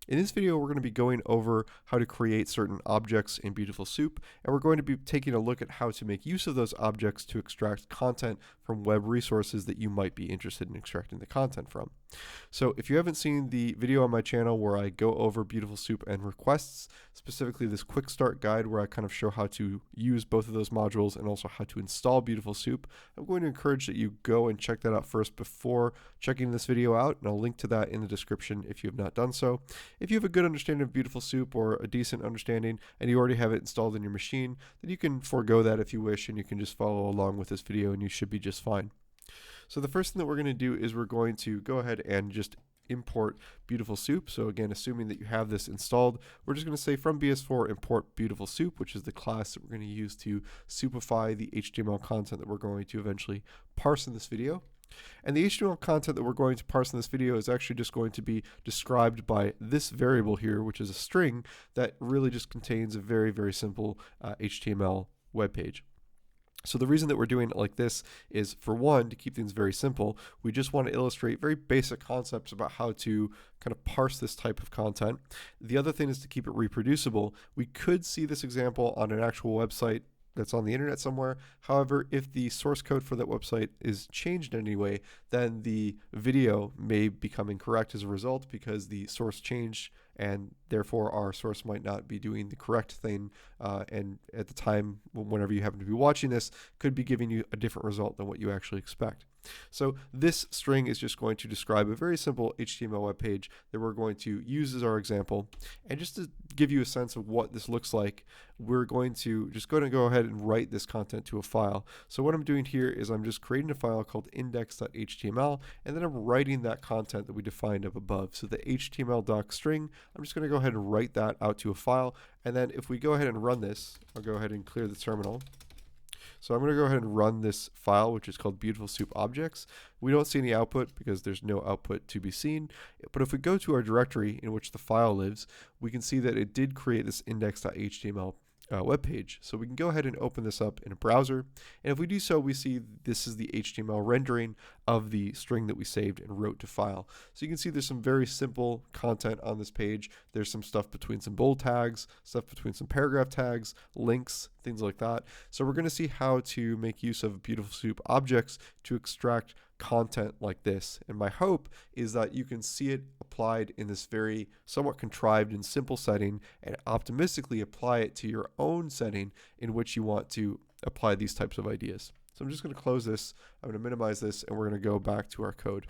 In this video, we're going to be going over how to create certain objects in Beautiful Soup, and we're going to be taking a look at how to make use of those objects to extract content from web resources that you might be interested in extracting the content from. So if you haven't seen the video on my channel where I go over Beautiful Soup and Requests, specifically this Quickstart guide where I kind of show how to use both of those modules and also how to install Beautiful Soup, I'm going to encourage that you go and check that out first before checking this video out, and I'll link to that in the description if you have not done so. If you have a good understanding of Beautiful Soup or a decent understanding and you already have it installed in your machine, then you can forego that if you wish and you can just follow along with this video and you should be just fine. So the first thing that we're going to do is we're going to go ahead and just import Beautiful Soup. So again, assuming that you have this installed, we're just going to say from BS4 import Beautiful Soup, which is the class that we're going to use to soupify the HTML content that we're going to eventually parse in this video. And the HTML content that we're going to parse in this video is actually just going to be described by this variable here, which is a string that really just contains a very, very simple HTML web page. So the reason that we're doing it like this is, for one, to keep things very simple. We just want to illustrate very basic concepts about how to kind of parse this type of content. The other thing is to keep it reproducible. We could see this example on an actual website that's on the internet somewhere. However, if the source code for that website is changed in any way, then the video may become incorrect as a result because the source changed, and therefore our source might not be doing the correct thing, and at the time, whenever you happen to be watching this, could be giving you a different result than what you actually expect. So this string is just going to describe a very simple HTML web page that we're going to use as our example. And just to give you a sense of what this looks like, we're going to just go ahead and write this content to a file. So what I'm doing here is I'm just creating a file called index.html, and then I'm writing that content that we defined up above. So the HTML doc string, I'm just going to go ahead and write that out to a file. And then if we go ahead and run this, I'll go ahead and clear the terminal. So I'm going to go ahead and run this file, which is called Beautiful Soup Objects. We don't see any output because there's no output to be seen. But if we go to our directory in which the file lives, we can see that it did create this index.html web page. So we can go ahead and open this up in a browser. And if we do so, we see this is the HTML rendering of the string that we saved and wrote to file. So you can see there's some very simple content on this page. There's some stuff between some bold tags, stuff between some paragraph tags, links, things like that. So we're going to see how to make use of Beautiful Soup objects to extract content like this. And my hope is that you can see it applied in this very somewhat contrived and simple setting and optimistically apply it to your own setting in which you want to apply these types of ideas. So I'm just going to close this, I'm going to minimize this, and we're going to go back to our code.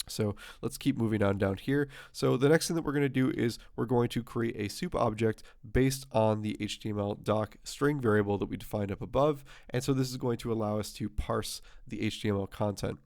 So let's keep moving on down here. So the next thing that we're going to do is we're going to create a soup object based on the HTML doc string variable that we defined up above. And so this is going to allow us to parse the HTML content.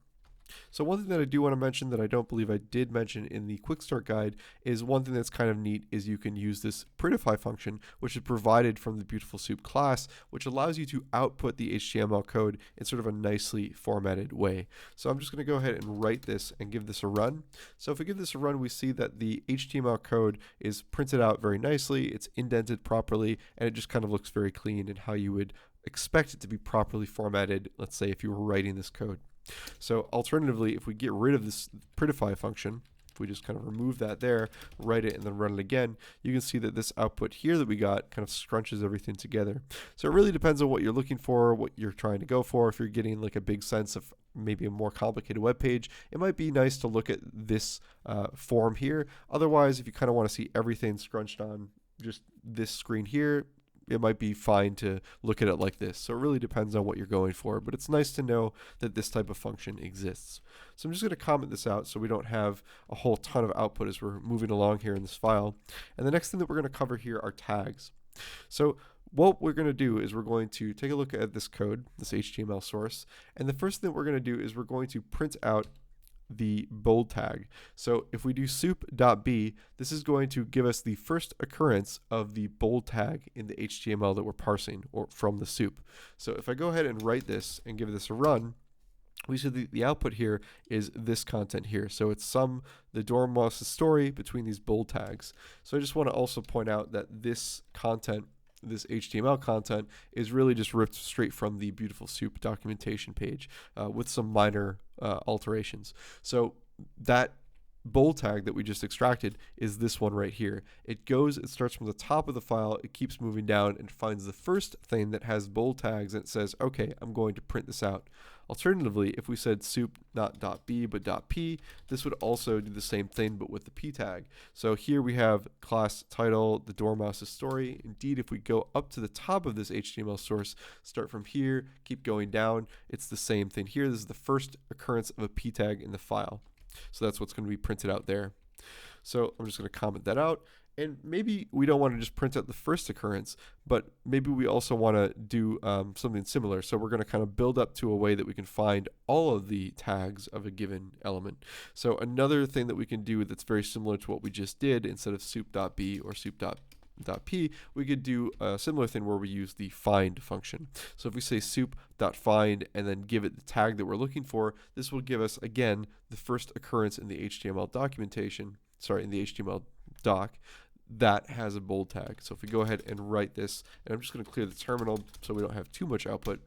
So one thing that I do want to mention that I don't believe I did mention in the Quickstart guide is one thing that's kind of neat is you can use this printify function, which is provided from the Beautiful Soup class, which allows you to output the HTML code in sort of a nicely formatted way. So I'm just going to go ahead and write this and give this a run. So if we give this a run, we see that the HTML code is printed out very nicely, it's indented properly, and it just kind of looks very clean and how you would expect it to be properly formatted, let's say if you were writing this code. So alternatively, if we get rid of this printify function, if we just kind of remove that there, write it, and then run it again, you can see that this output here that we got kind of scrunches everything together. So it really depends on what you're looking for, what you're trying to go for. If you're getting like a big sense of maybe a more complicated web page, it might be nice to look at this form here. Otherwise, if you kind of want to see everything scrunched on just this screen here, it might be fine to look at it like this. So it really depends on what you're going for, but it's nice to know that this type of function exists. So I'm just going to comment this out so we don't have a whole ton of output as we're moving along here in this file. And the next thing that we're going to cover here are tags. So what we're going to do is we're going to take a look at this code, this HTML source, and the first thing that we're going to do is we're going to print out the bold tag. So if we do soup.b, this is going to give us the first occurrence of the bold tag in the HTML that we're parsing or from the soup. So if I go ahead and write this and give this a run, we see the output here is this content here. So it's the Dormouse story between these bold tags. So I just want to also point out that this content, this HTML content, is really just ripped straight from the Beautiful Soup documentation page with some minor alterations. So that bold tag that we just extracted is this one right here. It starts from the top of the file, it keeps moving down and finds the first thing that has bold tags, and it says, okay, I'm going to print this out. Alternatively, if we said soup not .b but .p, this would also do the same thing but with the p tag. So here we have class title, the dormouse's story. Indeed, if we go up to the top of this HTML source, start from here, keep going down, it's the same thing here. This is the first occurrence of a p tag in the file. So that's what's going to be printed out there. So I'm just going to comment that out. And maybe we don't want to just print out the first occurrence, but maybe we also want to do something similar. So we're going to kind of build up to a way that we can find all of the tags of a given element. So another thing that we can do that's very similar to what we just did, instead of soup.b or soup.p, we could do a similar thing where we use the find function. So if we say soup.find and then give it the tag that we're looking for, this will give us, again, the first occurrence in the HTML documentation, in the HTML doc, that has a bold tag. So if we go ahead and write this, and I'm just going to clear the terminal so we don't have too much output,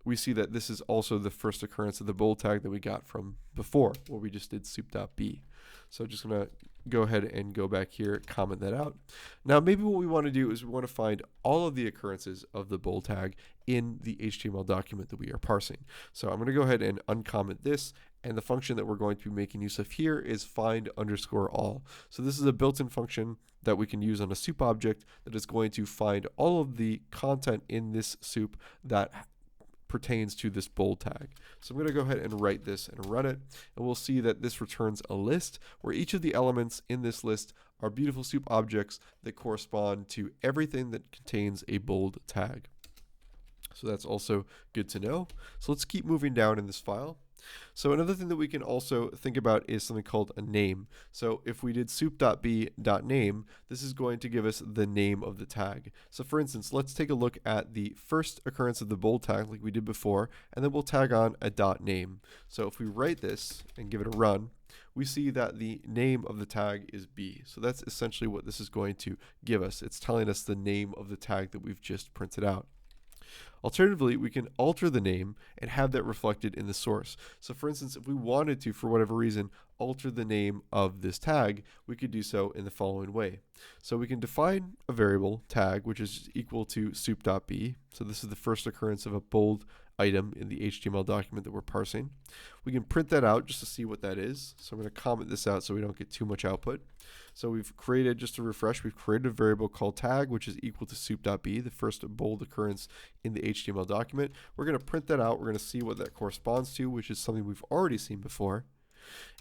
we see that this is also the first occurrence of the bold tag that we got from before, where we just did soup.b. So just going to go ahead and go back here, comment that out. Now maybe what we want to do is we want to find all of the occurrences of the bold tag in the HTML document that we are parsing. So I'm going to go ahead and uncomment this, and the function that we're going to be making use of here is find_all. So this is a built-in function that we can use on a soup object that is going to find all of the content in this soup that pertains to this bold tag. So I'm going to go ahead and write this and run it, and we'll see that this returns a list where each of the elements in this list are Beautiful Soup objects that correspond to everything that contains a bold tag. So that's also good to know. So let's keep moving down in this file. So another thing that we can also think about is something called a name. So if we did soup.b.name, this is going to give us the name of the tag. So for instance, let's take a look at the first occurrence of the bold tag like we did before, and then we'll tag on a .name. So if we write this and give it a run, we see that the name of the tag is B. So that's essentially what this is going to give us. It's telling us the name of the tag that we've just printed out. Alternatively, we can alter the name and have that reflected in the source. So for instance, if we wanted to, for whatever reason, alter the name of this tag, we could do so in the following way. So we can define a variable tag, which is equal to soup.b. So this is the first occurrence of a bold item in the HTML document that we're parsing. We can print that out just to see what that is. So I'm going to comment this out so we don't get too much output. So we've created, just to refresh, we've created a variable called tag, which is equal to soup.b, the first bold occurrence in the HTML document. We're going to print that out. We're going to see what that corresponds to, which is something we've already seen before.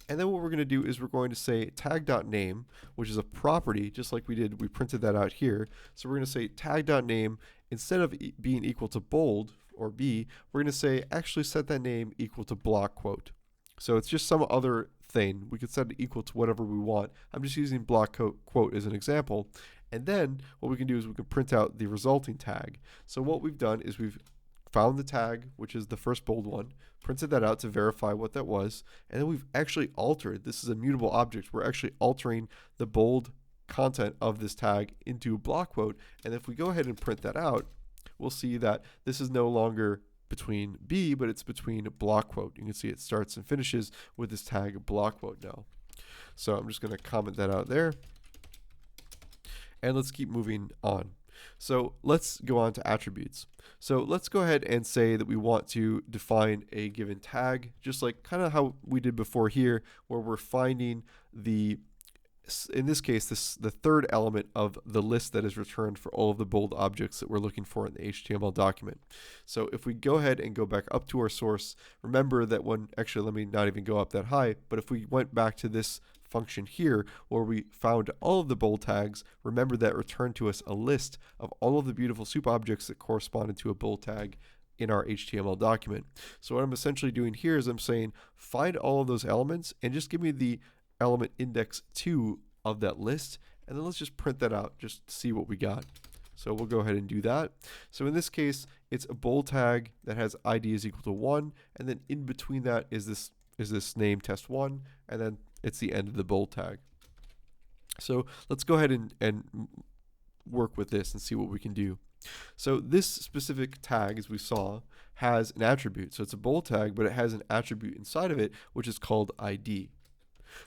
And then what we're going to do is we're going to say tag.name, which is a property, just like we did, we printed that out here. So we're going to say tag.name, instead of being equal to bold or B, we're going to say actually set that name equal to block quote. So it's just some other thing. We could set it equal to whatever we want. I'm just using block quote as an example. And then what we can do is we can print out the resulting tag. So what we've done is we've found the tag, which is the first bold one, printed that out to verify what that was, and then we've actually altered. This is a mutable object. We're actually altering the bold content of this tag into a block quote. And if we go ahead and print that out, we'll see that this is no longer between B, but it's between block quote. You can see it starts and finishes with this tag block quote now. So I'm just going to comment that out there. And let's keep moving on. So let's go on to attributes. So let's go ahead and say that we want to define a given tag, just like kind of how we did before here, where we're finding the, in this case, the third element of the list that is returned for all of the bold objects that we're looking for in the HTML document. So if we go ahead and go back up to our source, remember that when, actually let me not even go up that high, but if we went back to this function here where we found all of the bold tags, remember that returned to us a list of all of the Beautiful Soup objects that corresponded to a bold tag in our HTML document. So what I'm essentially doing here is I'm saying find all of those elements and just give me the element index 2 of that list, and then let's just print that out just to see what we got. So we'll go ahead and do that. So in this case, it's a bold tag that has ID is equal to 1, and then in between that is this name test1, and then it's the end of the bold tag. So let's go ahead and work with this and see what we can do. So this specific tag, as we saw, has an attribute. So it's a bold tag, but it has an attribute inside of it, which is called ID.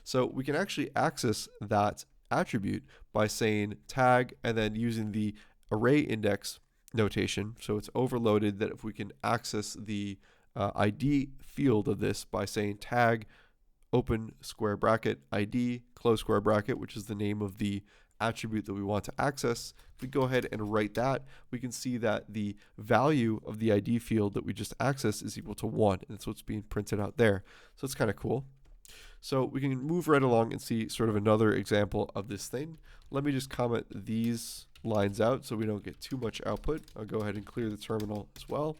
So we can actually access that attribute by saying tag and then using the array index notation. So it's overloaded that if we can access the ID field of this by saying tag open square bracket ID close square bracket, which is the name of the attribute that we want to access. If we go ahead and write that, we can see that the value of the ID field that we just accessed is equal to 1, and that's what's being printed out there. So it's kind of cool. So we can move right along and see sort of another example of this thing. Let me just comment these lines out so we don't get too much output. I'll go ahead and clear the terminal as well.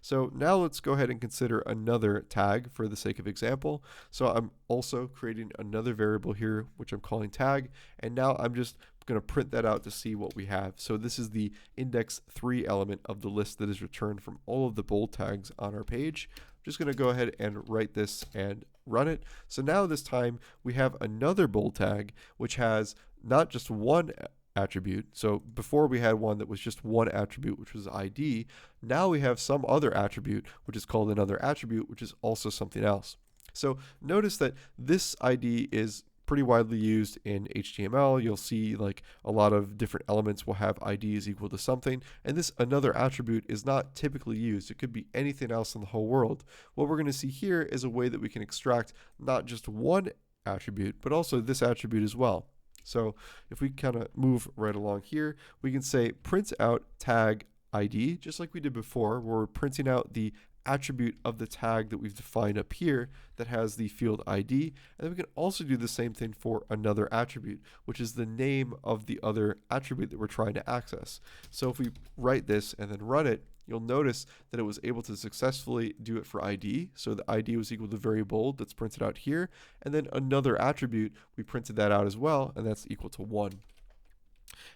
So now let's go ahead and consider another tag for the sake of example. So I'm also creating another variable here, which I'm calling tag, and now I'm just going to print that out to see what we have. So this is the index 3 element of the list that is returned from all of the bold tags on our page. I'm just going to go ahead and write this and run it. So now this time we have another bold tag which has not just one attribute. So before we had one that was just one attribute, which was ID. Now we have some other attribute which is called another attribute, which is also something else. So notice that this ID is pretty widely used in HTML. You'll see like a lot of different elements will have IDs equal to something, and this another attribute is not typically used. It could be anything else in the whole world. What we're going to see here is a way that we can extract not just one attribute, but also this attribute as well. So if we kind of move right along here, we can say print out tag ID, just like we did before, where we're printing out the attribute of the tag that we've defined up here that has the field ID. And then we can also do the same thing for another attribute, which is the name of the other attribute that we're trying to access. So if we write this and then run it, you'll notice that it was able to successfully do it for ID. So the ID was equal to very bold, that's printed out here. And then another attribute, we printed that out as well, and that's equal to 1.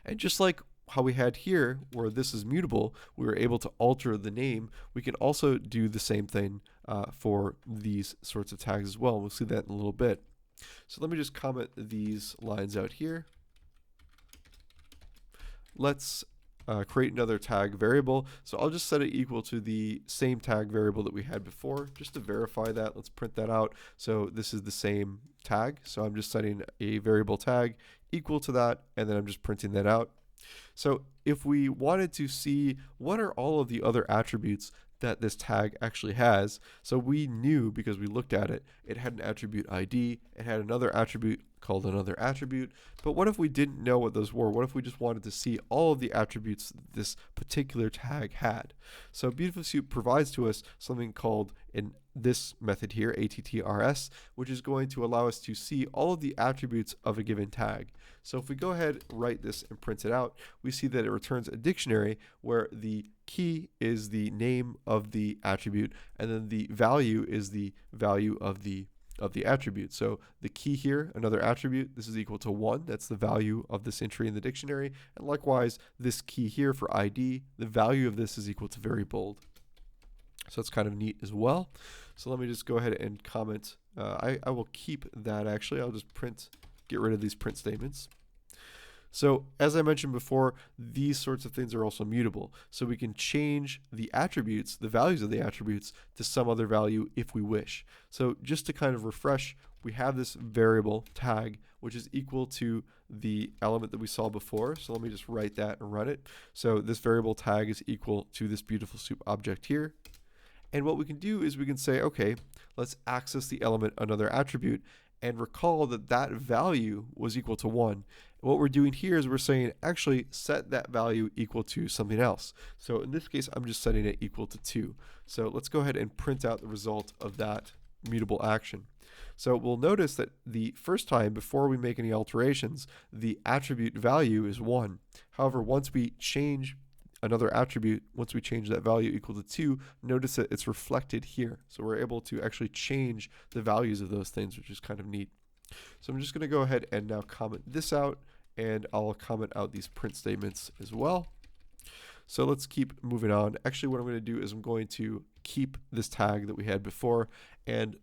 And just like how we had here, where this is mutable, we were able to alter the name. We can also do the same thing for these sorts of tags as well. We'll see that in a little bit. So let me just comment these lines out here. Let's create another tag variable. So I'll just set it equal to the same tag variable that we had before, just to verify that. Let's print that out. So this is the same tag. So I'm just setting a variable tag equal to that, and then I'm just printing that out. So if we wanted to see what are all of the other attributes that this tag actually has, so we knew because we looked at it, it had an attribute ID, it had another attribute called another attribute, but what if we didn't know what those were? What if we just wanted to see all of the attributes this particular tag had? So BeautifulSoup provides to us something called this method here, Attrs, which is going to allow us to see all of the attributes of a given tag. So if we go ahead, write this, and print it out, we see that it returns a dictionary where the key is the name of the attribute, and then the value is the value of the attribute. So the key here, another attribute, this is equal to 1. That's the value of this entry in the dictionary. And likewise, this key here for ID, the value of this is equal to very bold. So that's kind of neat as well. So let me just go ahead and comment. I will keep that actually. I'll just get rid of these print statements. So as I mentioned before, these sorts of things are also mutable. So we can change the attributes, the values of the attributes, to some other value if we wish. So just to kind of refresh, we have this variable tag, which is equal to the element that we saw before. So let me just write that and run it. So this variable tag is equal to this BeautifulSoup object here. And what we can do is we can say, okay, let's access the element another attribute, and recall that that value was equal to 1. And what we're doing here is we're saying, actually set that value equal to something else. So in this case, I'm just setting it equal to 2. So let's go ahead and print out the result of that mutable action. So we'll notice that the first time, before we make any alterations, the attribute value is 1. However, once we change another attribute, once we change that value equal to 2, notice that it's reflected here. So we're able to actually change the values of those things, which is kind of neat. So I'm just going to go ahead and now comment this out, and I'll comment out these print statements as well. So let's keep moving on. Actually, what I'm going to do is I'm going to keep this tag that we had before and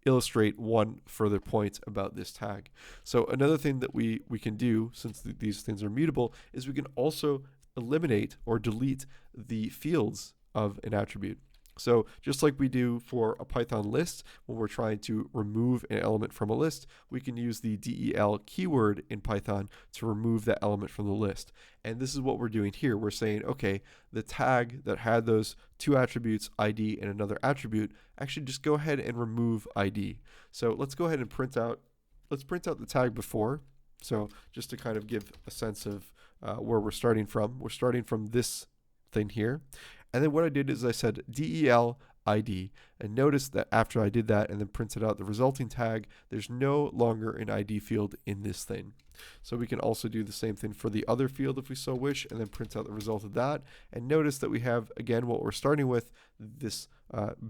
illustrate one further point about this tag. So another thing that we can do, since these things are mutable, is we can also eliminate or delete the fields of an attribute. So just like we do for a Python list, when we're trying to remove an element from a list, we can use the del keyword in Python to remove that element from the list. And this is what we're doing here. We're saying, okay, the tag that had those two attributes, ID and another attribute, actually just go ahead and remove ID. So let's go ahead and print out the tag before. So just to kind of give a sense of where we're starting from. We're starting from this thing here. And then what I did is I said del ID, and notice that after I did that and then printed out the resulting tag, there's no longer an ID field in this thing. So we can also do the same thing for the other field if we so wish, and then print out the result of that. And notice that we have, again, what we're starting with, this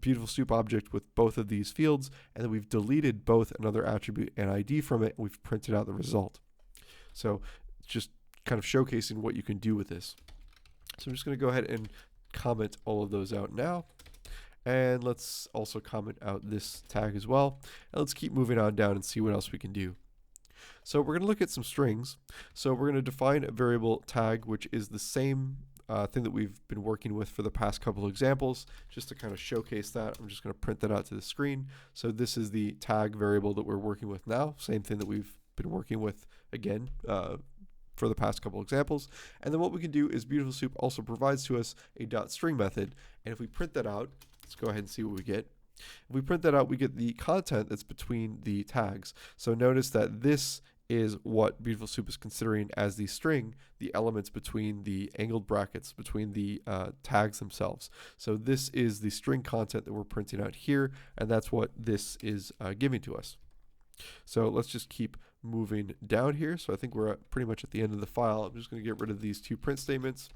beautiful soup object with both of these fields, and then we've deleted both another attribute and ID from it, and we've printed out the result. So just kind of showcasing what you can do with this. So I'm just going to go ahead and comment all of those out now. And let's also comment out this tag as well. And let's keep moving on down and see what else we can do. So we're going to look at some strings. So we're going to define a variable tag, which is the same thing that we've been working with for the past couple of examples. Just to kind of showcase that, I'm just going to print that out to the screen. So this is the tag variable that we're working with now. Same thing that we've been working with again for the past couple examples. And then what we can do is Beautiful Soup also provides to us a .string method. And if we print that out, let's go ahead and see what we get. If we print that out, we get the content that's between the tags. So notice that this is what Beautiful Soup is considering as the string, the elements between the angled brackets, between the tags themselves. So this is the string content that we're printing out here, and that's what this is giving to us. So let's just keep moving down here. So I think we're pretty much at the end of the file. I'm just going to get rid of these two print statements.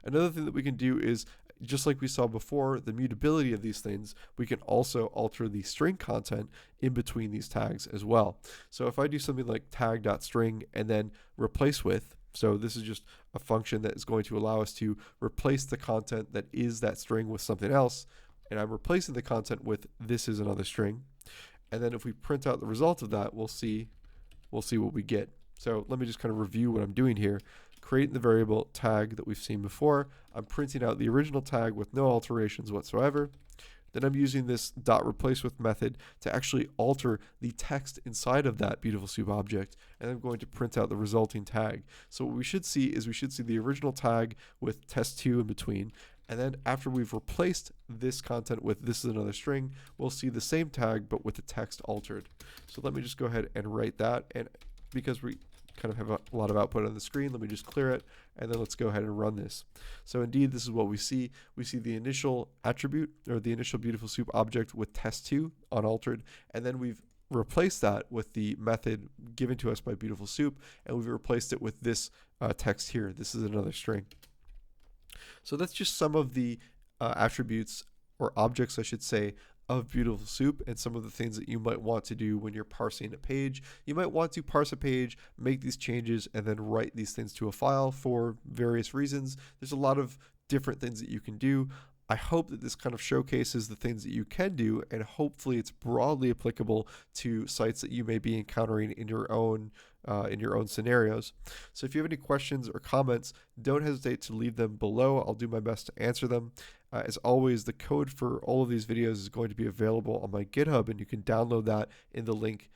Another thing that we can do is, just like we saw before, the mutability of these things, we can also alter the string content in between these tags as well. So if I do something like tag.string and then replace with, so this is just a function that is going to allow us to replace the content that is that string with something else, and I'm replacing the content with this is another string. And then if we print out the result of that, we'll see what we get. So let me just kind of review what I'm doing here. Creating the variable tag that we've seen before. I'm printing out the original tag with no alterations whatsoever. Then I'm using this .replaceWith method to actually alter the text inside of that Beautiful Soup object, and I'm going to print out the resulting tag. So what we should see is the original tag with test2 in between, and then after we've replaced this content with this is another string, we'll see the same tag but with the text altered. So let me just go ahead and write that, and because we kind of have a lot of output on the screen, let me just clear it, and then let's go ahead and run this. So indeed, this is what we see. We see the initial attribute, or the initial Beautiful Soup object with test2 unaltered, and then we've replaced that with the method given to us by Beautiful Soup, and we've replaced it with this text here. This is another string. So that's just some of the attributes, or objects I should say, of Beautiful Soup, and some of the things that you might want to do when you're parsing a page. You might want to parse a page, make these changes, and then write these things to a file for various reasons. There's a lot of different things that you can do. I hope that this kind of showcases the things that you can do, and hopefully it's broadly applicable to sites that you may be encountering in your own scenarios. So if you have any questions or comments, don't hesitate to leave them below. I'll do my best to answer them. As always, the code for all of these videos is going to be available on my GitHub, and you can download that in the link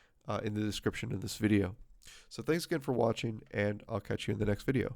in the description of this video. So thanks again for watching, and I'll catch you in the next video.